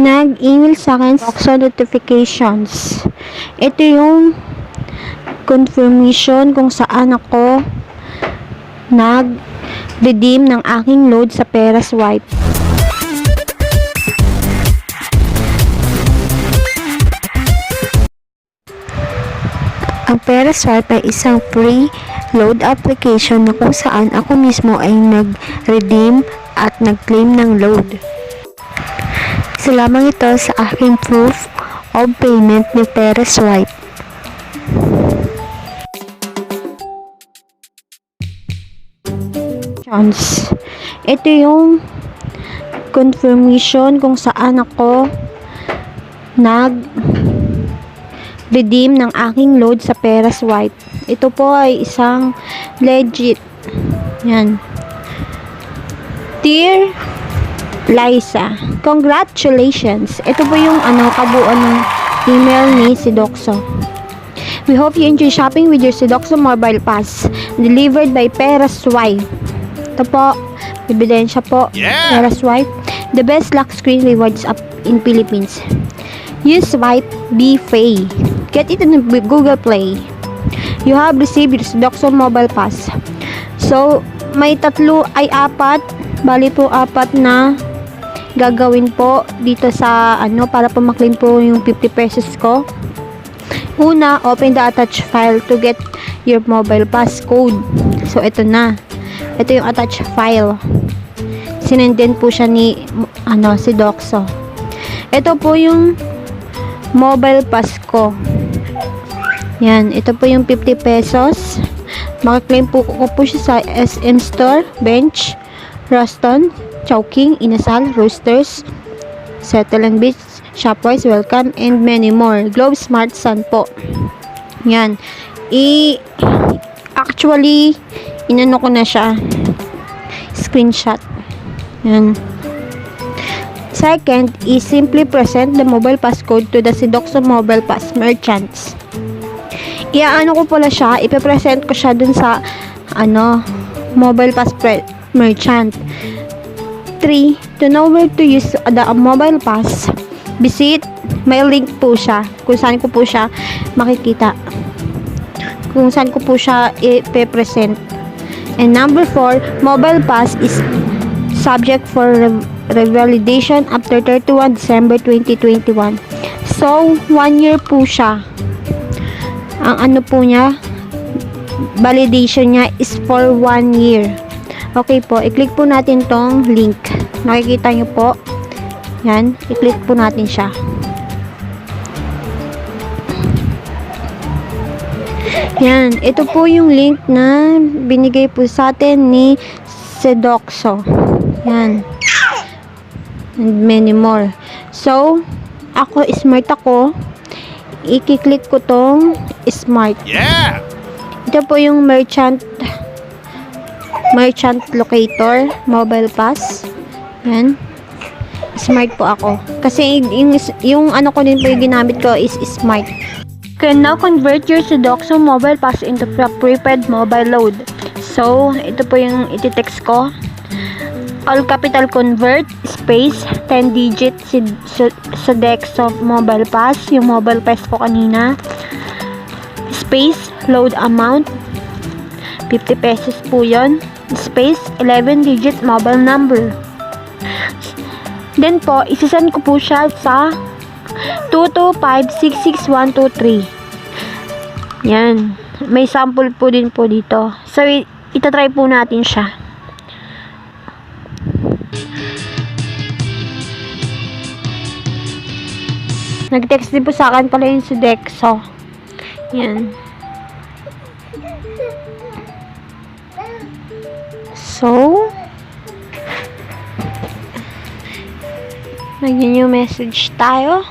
nag-email sa akin SODEXO notifications. Ito yung confirmation kung saan ako nag-redeem ng aking load sa Pera Swipe. Ang Pera Swipe ay isang free load application na kung saan ako mismo ay nag-redeem at nag-claim ng load. Isa lamang ito sa aking proof of payment ni Pera Swipe. Ito yung confirmation kung saan ako nag-redeem ng aking load sa Pera Swipe. Ito po ay isang legit. Yan. Dear Liza, congratulations. Ito po yung kabuuan ng email ni SODEXO. We hope you enjoy shopping with your SODEXO Mobile Pass delivered by Pera Swipe. Ito po, ebidensya po. Pera Swipe, the best luck screen rewards up in Philippines. Use Swipe, be free. Get it in Google Play. You have received your SODEXO Mobile Pass. So, may apat, bali po apat na gagawin po dito sa para po maklaim po yung 50 pesos ko. Una, open the attached file to get your mobile pass code. So, ito na. Ito yung attached file. Sinenden po siya ni SODEXO. Ito po yung mobile pass ko. Yan, ito po yung 50 pesos. Makaklaim po ko po siya sa SM Store, Bench, Ruston, Chowking, Inasal, Roasters, Settle and Beach, Shopwise, Welcome, and many more. Globe Smart Sun po. Yan. Actually, inano ko na siya. Screenshot. Yan. Second is simply present the mobile pass code to the SODEXO Mobile Pass merchants. Iaano ko pala siya, ipe-present ko siya dun sa mobile pass merchant. 3. To know where to use the mobile pass, visit, may link po siya kung saan ko po siya makikita, kung saan ko po siya ipe-present. And number 4, mobile pass is subject for revalidation after 31 December 2021. So, 1 year po siya. Ang po niya, validation niya is for 1 year. Okay po, i-click po natin tong link. Nakikita nyo po. Yan, i-click po natin siya. Yan, ito po yung link na binigay po sa atin ni SODEXO. Yan. And many more. So, smart ako. I-click ko tong smart. Yeah! Ito po yung merchant locator, mobile pass. Yan. Smart po ako. Kasi yung ko din po yung ginamit ko is smart. Can now convert your SODEXO mobile pass into prepaid mobile load. So, ito po yung iti-text ko. All capital convert, space, 10 digit SODEXO mobile pass, yung mobile pass ko kanina. Space, load amount, 50 pesos po yun. Space, 11 digit mobile number. Then po, isisend ko po siya sa 225-66123. Yan. May sample po din po dito. So, itatry po natin siya. Nag-text din po sa akin pala yung SODEXO. Yan. So, nag-new message tayo.